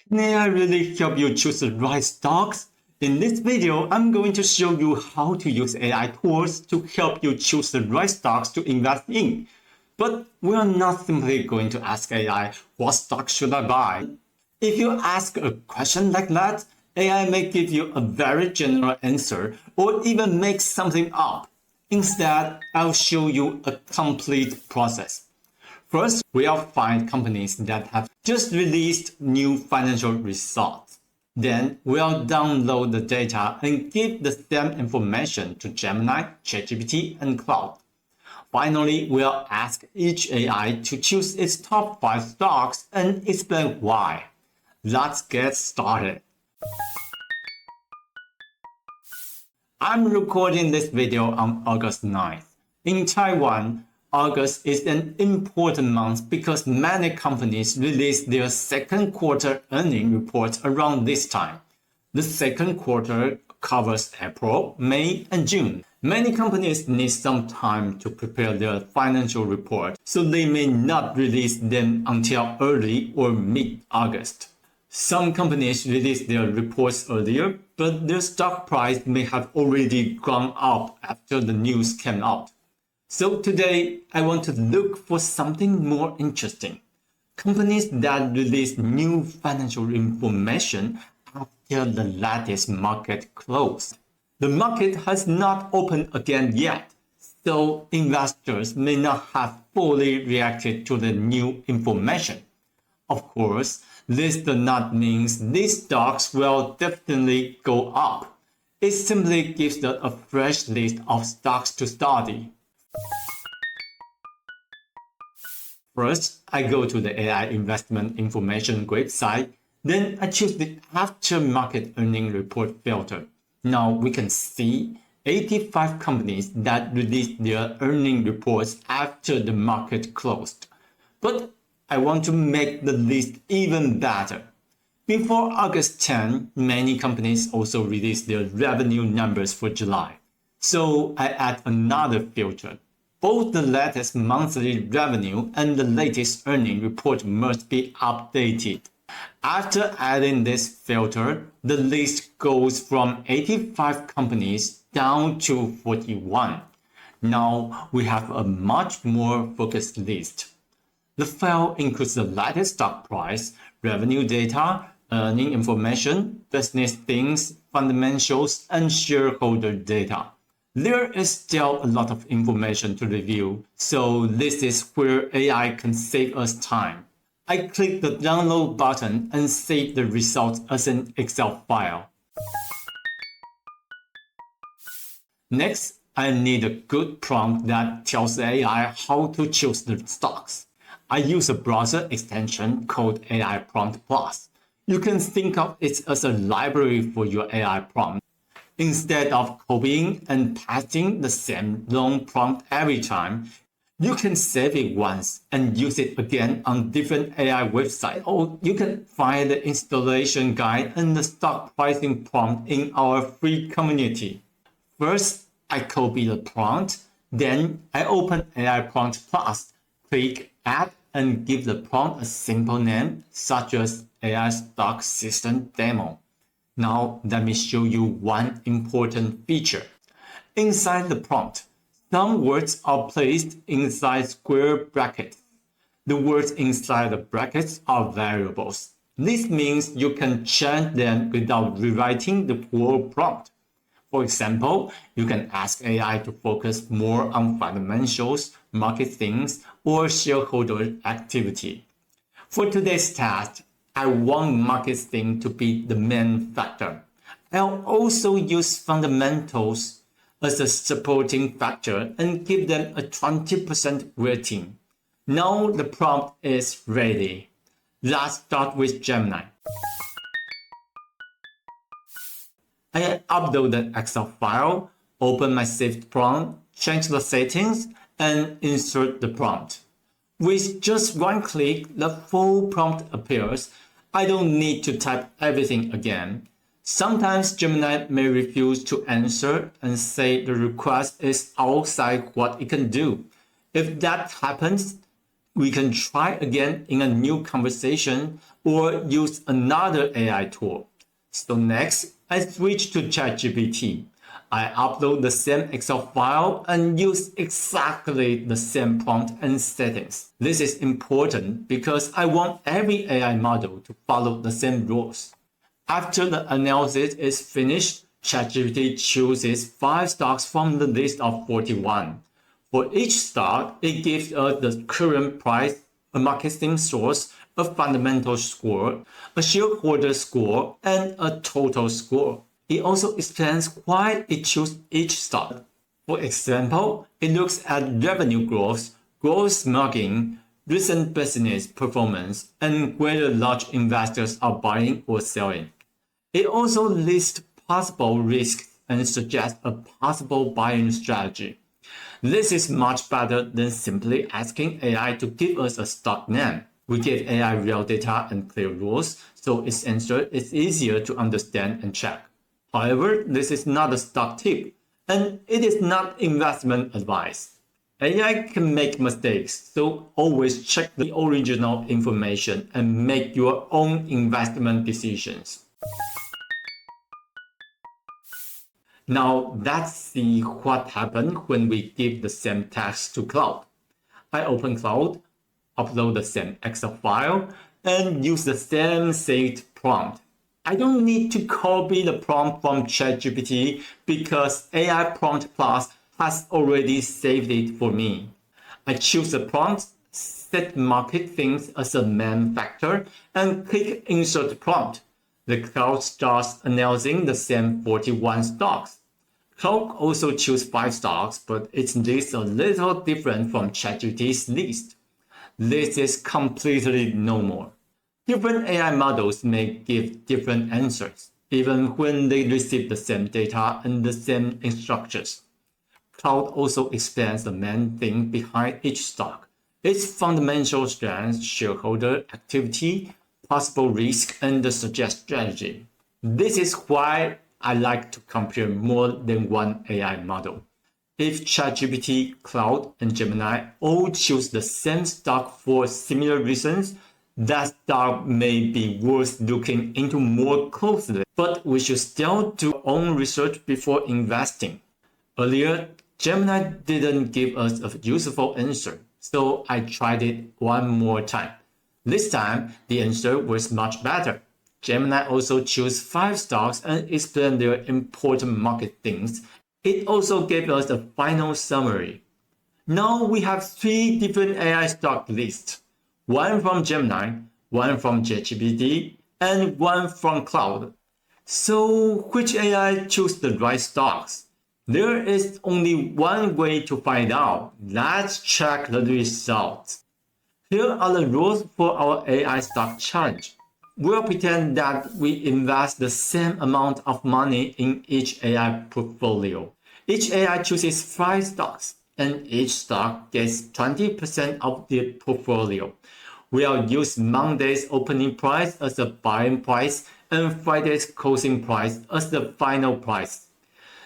Can AI really help you choose the right stocks? In this video, I'm going to show you how to use AI tools to help you choose the right stocks to invest in. But we are not simply going to ask AI, what stock should I buy? If you ask a question like that, AI may give you a very general answer or even make something up. Instead, I'll show you a complete process. First, we'll find companies that have just released new financial results. Then, we'll download the data and give the same information to Gemini, ChatGPT, and Claude. Finally, we'll ask each AI to choose its top 5 stocks and explain why. Let's get started. I'm recording this video on August 9th. In Taiwan, August is an important month because many companies release their second quarter earnings reports around this time. The second quarter covers April, May, and June. Many companies need some time to prepare their financial report, so they may not release them until early or mid-August. Some companies release their reports earlier, but their stock price may have already gone up after the news came out. So today, I want to look for something more interesting. Companies that release new financial information after the latest market close. The market has not opened again yet, so investors may not have fully reacted to the new information. Of course, this does not mean these stocks will definitely go up. It simply gives us a fresh list of stocks to study. First, I go to the AI investment information website. Then I choose the after market earnings report filter. Now we can see 85 companies that released their earnings reports after the market closed. But I want to make the list even better. Before August 10, many companies also released their revenue numbers for July. So I add another filter. Both the latest monthly revenue and the latest earnings report must be updated. After adding this filter, the list goes from 85 companies down to 41. Now we have a much more focused list. The file includes the latest stock price, revenue data, earning information, business things, fundamentals, and shareholder data. There is still a lot of information to review, so this is where AI can save us time. I click the download button and save the results as an Excel file. Next, I need a good prompt that tells AI how to choose the stocks. I use a browser extension called AI Prompt Plus. You can think of it as a library for your AI prompt. Instead of copying and pasting the same long prompt every time, you can save it once and use it again on different AI websites, or you can find the installation guide and the stock pricing prompt in our free community. First, I copy the prompt, then I open AI Prompt Plus, click Add and give the prompt a simple name such as AI Stock System Demo. Now let me show you one important feature. Inside the prompt, some words are placed inside square brackets. The words inside the brackets are variables. This means you can change them without rewriting the whole prompt. For example, you can ask AI to focus more on fundamentals, market things, or shareholder activity. For today's task, I want market thing to be the main factor. I'll also use fundamentals as a supporting factor and give them a 20% rating. Now the prompt is ready. Let's start with Gemini. I upload the Excel file, open my saved prompt, change the settings, and insert the prompt. With just one click, the full prompt appears. I don't need to type everything again. Sometimes Gemini may refuse to answer and say the request is outside what it can do. If that happens, we can try again in a new conversation, or use another AI tool. So next, I switch to ChatGPT. I upload the same Excel file and use exactly the same prompt and settings. This is important because I want every AI model to follow the same rules. After the analysis is finished, ChatGPT chooses 5 stocks from the list of 41. For each stock, it gives us the current price, a marketing source, a fundamental score, a shareholder score, and a total score. It also explains why it chose each stock. For example, it looks at revenue growth, gross margin, recent business performance, and whether large investors are buying or selling. It also lists possible risks and suggests a possible buying strategy. This is much better than simply asking AI to give us a stock name. We give AI real data and clear rules, so its answer is easier to understand and check. However, this is not a stock tip, and it is not investment advice. AI can make mistakes, so always check the original information and make your own investment decisions. Now let's see what happens when we give the same text to Claude. I open Claude, upload the same Excel file, and use the same saved prompt. I don't need to copy the prompt from ChatGPT because AI Prompt Plus has already saved it for me. I choose the prompt, set market things as a main factor, and click Insert Prompt. The Claude starts analyzing the same 41 stocks. Claude also chooses 5 stocks, but its list is a little different from ChatGPT's list. This is completely normal. Different AI models may give different answers, even when they receive the same data and the same instructions. Claude also explains the main thing behind each stock, its fundamental strength, shareholder activity, possible risk, and the suggest strategy. This is why I like to compare more than one AI model. If ChatGPT, Claude, and Gemini all choose the same stock for similar reasons, that stock may be worth looking into more closely, but we should still do our own research before investing. Earlier, Gemini didn't give us a useful answer, so I tried it one more time. This time, the answer was much better. Gemini also chose 5 stocks and explained their important market things. It also gave us a final summary. Now we have 3 different AI stock lists. One from Gemini, one from ChatGPT, and one from Claude. So which AI chose the right stocks? There is only one way to find out. Let's check the results. Here are the rules for our AI stock challenge. We'll pretend that we invest the same amount of money in each AI portfolio. Each AI chooses 5 stocks, and each stock gets 20% of the portfolio. We'll use Monday's opening price as the buying price and Friday's closing price as the final price.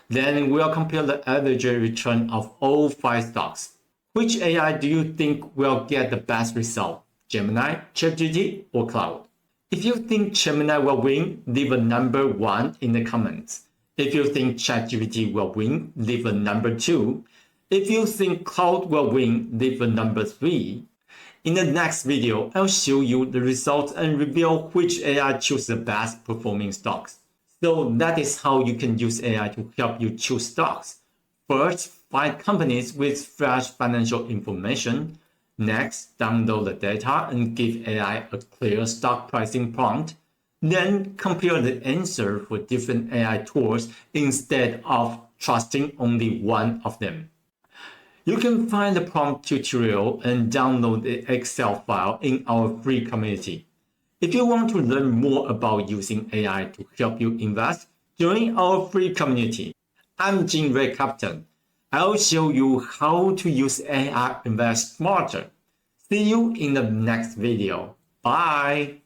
Then we'll compare the average return of all 5 stocks. Which AI do you think will get the best result? Gemini, ChatGPT, or Claude? If you think Gemini will win, leave a number 1 in the comments. If you think ChatGPT will win, leave a number 2. If you think Claude will win, leave a number 3. In the next video, I'll show you the results and reveal which AI chose the best performing stocks. So that is how you can use AI to help you choose stocks. First, find companies with fresh financial information. Next, download the data and give AI a clear stock pricing prompt. Then compare the answer for different AI tools instead of trusting only one of them. You can find the prompt tutorial and download the Excel file in our free community. If you want to learn more about using AI to help you invest, join our free community. I'm Jin Ray Captain. I'll show you how to use AI to invest smarter. See you in the next video. Bye!